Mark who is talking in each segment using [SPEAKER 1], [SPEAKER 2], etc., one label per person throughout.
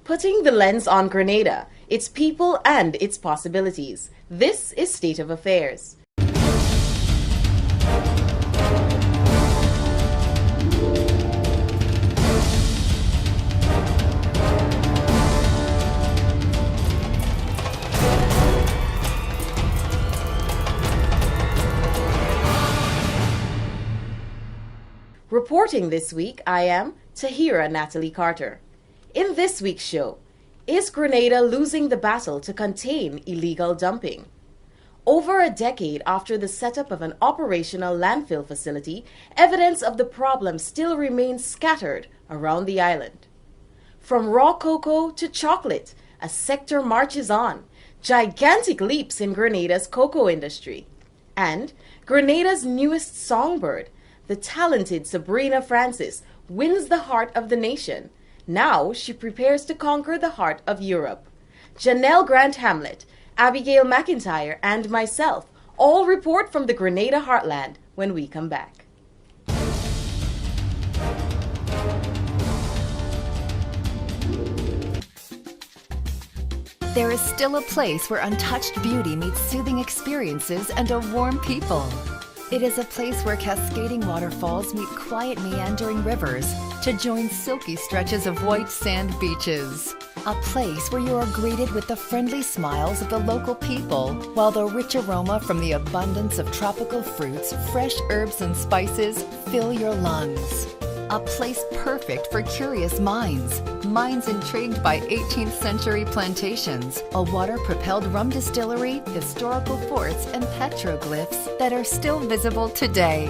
[SPEAKER 1] Putting the lens on Grenada, its people and its possibilities. This is State of Affairs. Reporting this week, I am Tahira Natalie Carter. In this week's show, is Grenada losing the battle to contain illegal dumping? Over a decade after the setup of an operational landfill facility, evidence of the problem still remains scattered around the island. From raw cocoa to chocolate, a sector marches on. Gigantic leaps in Grenada's cocoa industry. And Grenada's newest songbird, the talented Sabrina Francis, wins the heart of the nation. Now she prepares to conquer the heart of Europe. Janelle Grant-Hamlet, Abigail McIntyre, and myself all report from the Grenada heartland when we come back.
[SPEAKER 2] There is still a place where untouched beauty meets soothing experiences and a warm people. It is a place where cascading waterfalls meet quiet meandering rivers to join silky stretches of white sand beaches. A place where you are greeted with the friendly smiles of the local people, while the rich aroma from the abundance of tropical fruits, fresh herbs and spices fill your lungs. A place perfect for curious minds intrigued by 18th century plantations, a water-propelled rum distillery, historical forts, and petroglyphs that are still visible today.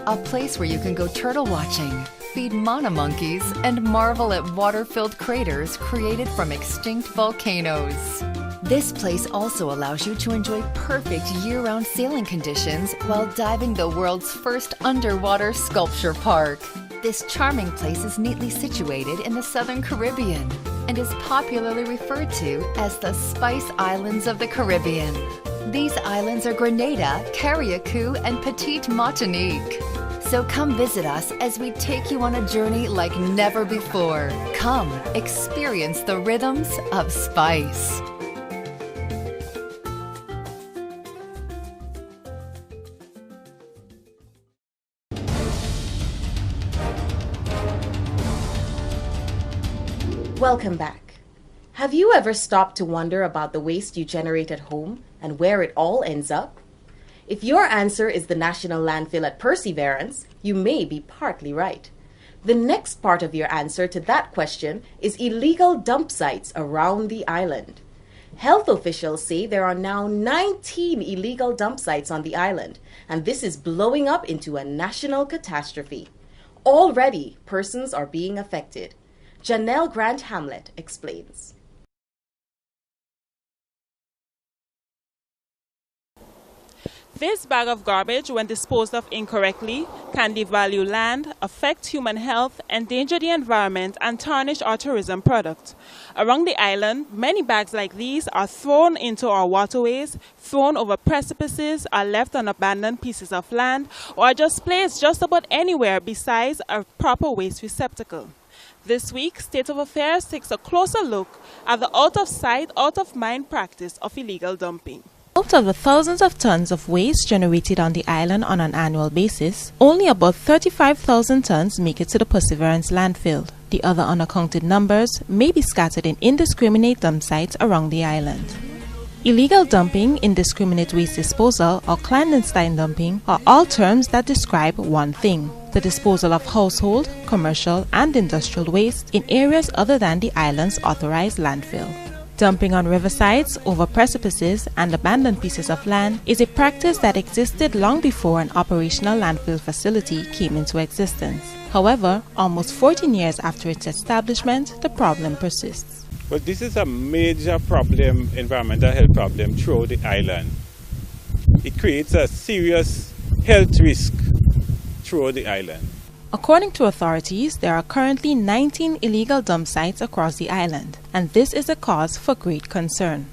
[SPEAKER 2] A place where you can go turtle watching, feed mana monkeys, and marvel at water-filled craters created from extinct volcanoes. This place also allows you to enjoy perfect year-round sailing conditions while diving the world's first underwater sculpture park. This charming place is neatly situated in the Southern Caribbean and is popularly referred to as the Spice Islands of the Caribbean. These islands are Grenada, Carriacou, and Petite Martinique. So come visit us as we take you on a journey like never before. Come, experience the rhythms of spice.
[SPEAKER 1] Welcome back. Have you ever stopped to wonder about the waste you generate at home and where it all ends up? If your answer is the National Landfill at Perseverance, you may be partly right. The next part of your answer to that question is illegal dump sites around the island. Health officials say there are now 19 illegal dump sites on the island, and this is blowing up into a national catastrophe. Already, persons are being affected. Janelle Grant-Hamlet explains.
[SPEAKER 3] This bag of garbage, when disposed of incorrectly, can devalue land, affect human health, endanger the environment, and tarnish our tourism product. Around the island, many bags like these are thrown into our waterways, thrown over precipices, are left on abandoned pieces of land, or are just placed just about anywhere besides a proper waste receptacle. This week, State of Affairs takes a closer look at the out-of-sight, out-of-mind practice of illegal dumping.
[SPEAKER 4] Out of the thousands of tons of waste generated on the island on an annual basis, only about 35,000 tons make it to the Perseverance landfill. The other unaccounted numbers may be scattered in indiscriminate dump sites around the island. Illegal dumping, indiscriminate waste disposal, or clandestine dumping are all terms that describe one thing: the disposal of household, commercial, and industrial waste in areas other than the island's authorized landfill. Dumping on riversides, over precipices, and abandoned pieces of land is a practice that existed long before an operational landfill facility came into existence. However, almost 14 years after its establishment, the problem persists.
[SPEAKER 5] Well, this is a major problem, environmental health problem throughout the island. It creates a serious health risk throughout the island.
[SPEAKER 4] According to authorities, there are currently 19 illegal dump sites across the island, and this is a cause for great concern.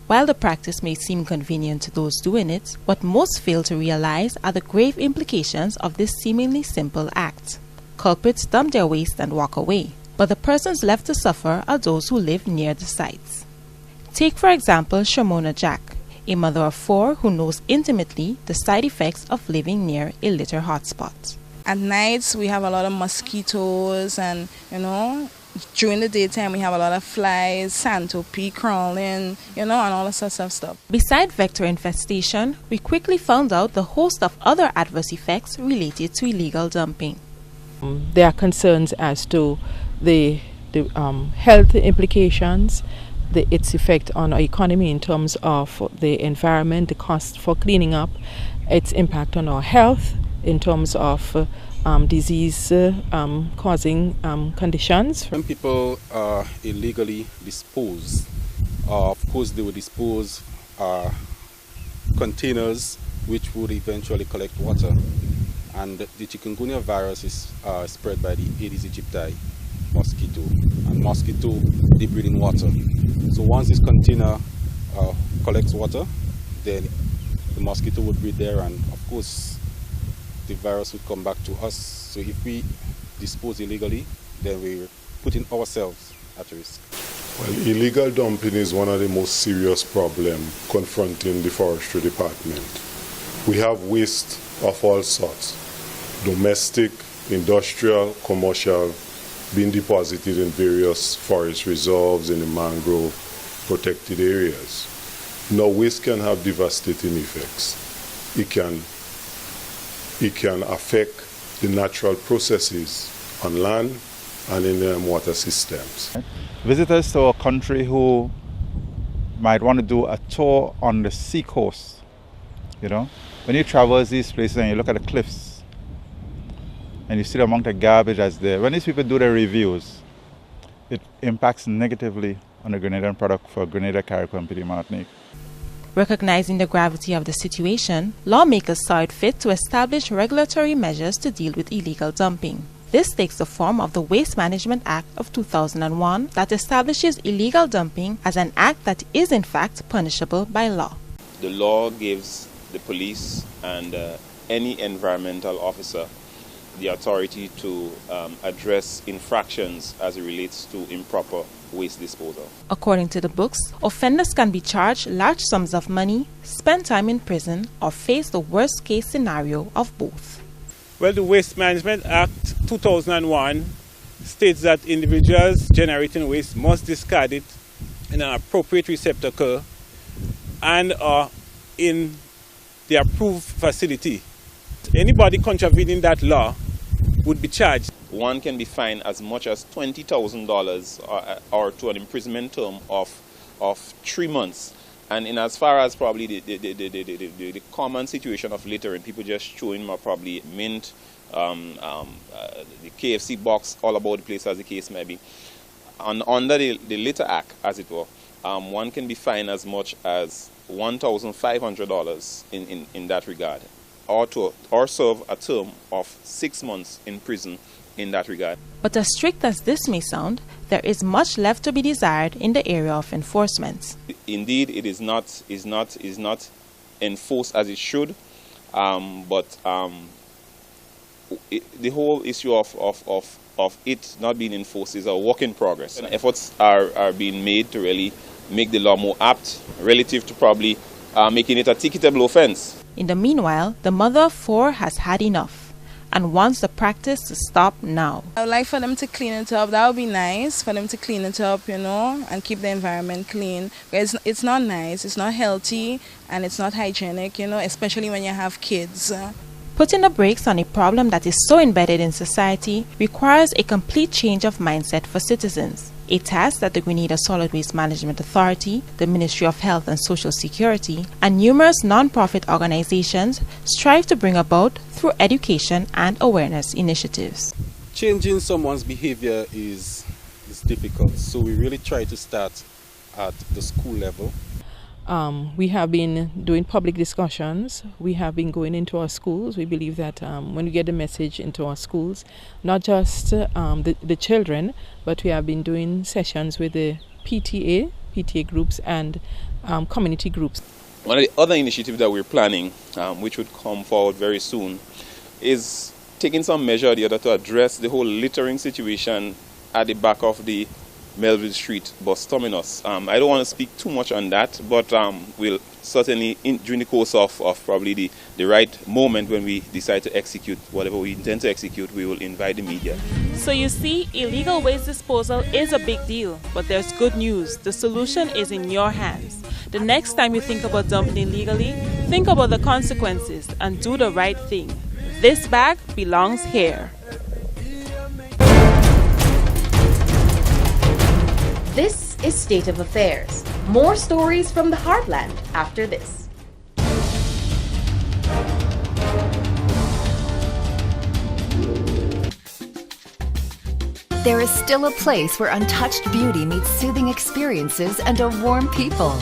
[SPEAKER 4] While the practice may seem convenient to those doing it, what most fail to realize are the grave implications of this seemingly simple act. Culprits dump their waste and walk away, but the persons left to suffer are those who live near the sites. Take for example Shamona Jack, a mother of 4 who knows intimately the side effects of living near a litter hotspot.
[SPEAKER 6] At nights we have a lot of mosquitoes, and during the daytime we have a lot of flies, centipede crawling, and all that sorts of stuff.
[SPEAKER 4] Beside vector infestation, we quickly found out the host of other adverse effects related to illegal dumping.
[SPEAKER 7] There are concerns as to the health implications, its effect on our economy in terms of the environment, the cost for cleaning up, its impact on our health in terms of disease-causing conditions.
[SPEAKER 5] When people illegally dispose, of course they will dispose containers which would eventually collect water. And the chikungunya virus is spread by the Aedes aegypti mosquito, and mosquito they breed in water. So once this container collects water, then the mosquito would breed there, and of course the virus would come back to us. So if we dispose illegally, then we're putting ourselves at risk.
[SPEAKER 8] Well, illegal dumping is one of the most serious problems confronting the forestry department. We have waste of all sorts, domestic, industrial, commercial, being deposited in various forest reserves in the mangrove protected areas. Now, waste can have devastating effects. It can affect the natural processes on land and in the water systems.
[SPEAKER 9] Visitors to our country who might want to do a tour on the sea coast, when you traverse these places and you look at the cliffs, and you see the amount of garbage that's there. When these people do their reviews, it impacts negatively on the Grenadian product for Grenada, Carriacou, and Petite Martinique.
[SPEAKER 4] Recognizing the gravity of the situation, lawmakers saw it fit to establish regulatory measures to deal with illegal dumping. This takes the form of the Waste Management Act of 2001 that establishes illegal dumping as an act that is in fact punishable by law.
[SPEAKER 10] The law gives the police and any environmental officer the authority to address infractions as it relates to improper waste disposal.
[SPEAKER 4] According to the books, offenders can be charged large sums of money, spend time in prison, or face the worst case scenario of both.
[SPEAKER 5] Well, the Waste Management Act 2001 states that individuals generating waste must discard it in an appropriate receptacle and in the approved facility. Anybody contravening that law would be charged.
[SPEAKER 10] One can be fined as much as $20,000 or to an imprisonment term of 3 months. And in as far as probably the common situation of littering, people just throwing probably mint, the KFC box all about the place as the case may be. Under the Litter Act, as it were, one can be fined as much as $1,500 in that regard, or serve a term of 6 months in prison in that regard.
[SPEAKER 4] But as strict as this may sound, there is much left to be desired in the area of enforcement.
[SPEAKER 10] Indeed, it is not enforced as it should, but the whole issue of it not being enforced is a work in progress. And efforts are being made to really make the law more apt relative to probably making it a ticketable offense.
[SPEAKER 4] In the meanwhile, the mother of 4 has had enough and wants the practice to stop now.
[SPEAKER 6] I would like for them to clean it up. That would be nice for them to clean it up, and keep the environment clean. It's not nice, it's not healthy, and it's not hygienic, especially when you have kids.
[SPEAKER 4] Putting the brakes on a problem that is so embedded in society requires a complete change of mindset for citizens, a task that the Grenada Solid Waste Management Authority, the Ministry of Health and Social Security, and numerous non-profit organizations strive to bring about through education and awareness initiatives.
[SPEAKER 5] Changing someone's behavior is difficult, so we really try to start at the school level.
[SPEAKER 7] We have been doing public discussions. We have been going into our schools. We believe that when we get the message into our schools, not just the children, but we have been doing sessions with the PTA groups and community groups.
[SPEAKER 10] One of the other initiatives that we're planning, which would come forward very soon, is taking some measure or the other to address the whole littering situation at the back of the Melville Street bus terminus. I don't want to speak too much on that, but we'll certainly, during the course of probably the right moment when we decide to execute whatever we intend to execute, we will invite the media.
[SPEAKER 3] So you see, illegal waste disposal is a big deal, but there's good news. The solution is in your hands. The next time you think about dumping illegally, think about the consequences and do the right thing. This bag belongs here.
[SPEAKER 1] This is State of Affairs. More stories from the heartland after this.
[SPEAKER 2] There is still a place where untouched beauty meets soothing experiences and a warm people.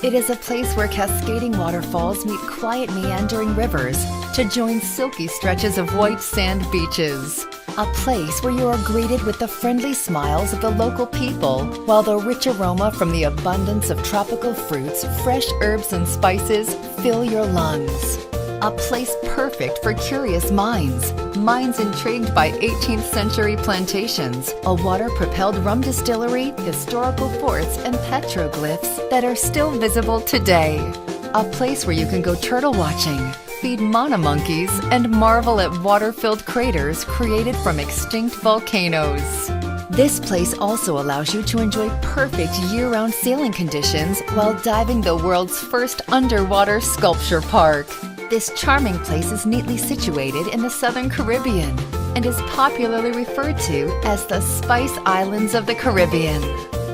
[SPEAKER 2] It is a place where cascading waterfalls meet quiet meandering rivers to join silky stretches of white sand beaches. A place where you are greeted with the friendly smiles of the local people, while the rich aroma from the abundance of tropical fruits, fresh herbs and spices fill your lungs. A place perfect for curious minds, minds intrigued by 18th century plantations, a water-propelled rum distillery, historical forts and petroglyphs that are still visible today. A place where you can go turtle watching, feed mana monkeys, and marvel at water-filled craters created from extinct volcanoes. This place also allows you to enjoy perfect year-round sailing conditions while diving the world's first underwater sculpture park. This charming place is neatly situated in the Southern Caribbean and is popularly referred to as the Spice Islands of the Caribbean.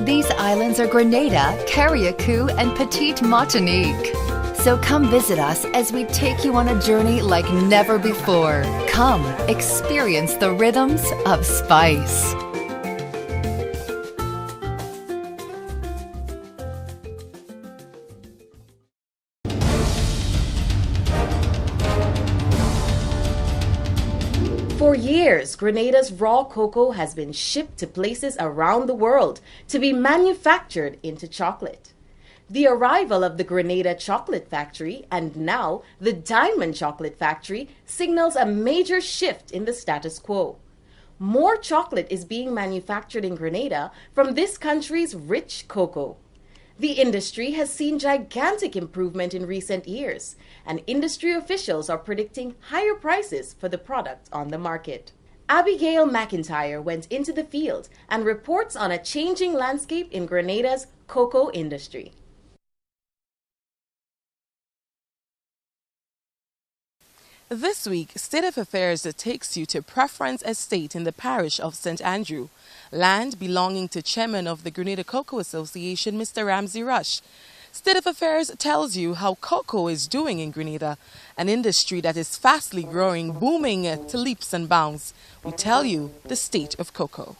[SPEAKER 2] These islands are Grenada, Carriacou, and Petite Martinique. So come visit us as we take you on a journey like never before. Come, experience the rhythms of spice.
[SPEAKER 1] For years, Grenada's raw cocoa has been shipped to places around the world to be manufactured into chocolate. The arrival of the Grenada Chocolate Factory and now the Diamond Chocolate Factory signals a major shift in the status quo. More chocolate is being manufactured in Grenada from this country's rich cocoa. The industry has seen gigantic improvement in recent years, and industry officials are predicting higher prices for the product on the market. Abigail McIntyre went into the field and reports on a changing landscape in Grenada's cocoa industry.
[SPEAKER 11] This week, State of Affairs takes you to Preference Estate in the parish of St. Andrew, land belonging to chairman of the Grenada Cocoa Association, Mr. Ramsey Rush. State of Affairs tells you how cocoa is doing in Grenada, an industry that is fastly growing, booming to leaps and bounds. We tell you the state of cocoa.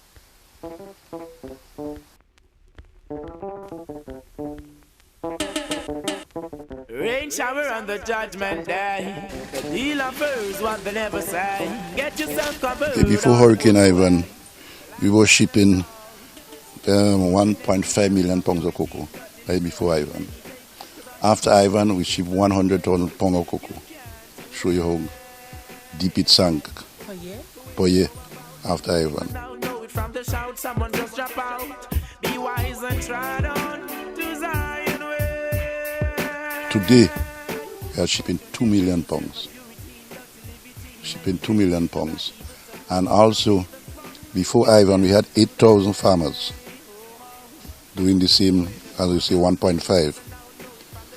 [SPEAKER 12] Rain shower on the judgment day. The deal offers what they never say. Get yourself covered.
[SPEAKER 13] Before Hurricane Ivan, we were shipping 1.5 million pounds of cocoa. Right before Ivan. After Ivan, we shipped 100,000 pounds of cocoa. Show you how deep it sank. Per year after Ivan.
[SPEAKER 12] From the shout, someone just drop out. Be wise and tread on to Zion way.
[SPEAKER 13] Today, we are shipping 2 million pounds. Shipping 2 million pounds. And also, before Ivan, we had 8,000 farmers doing the same, as we say, 1.5.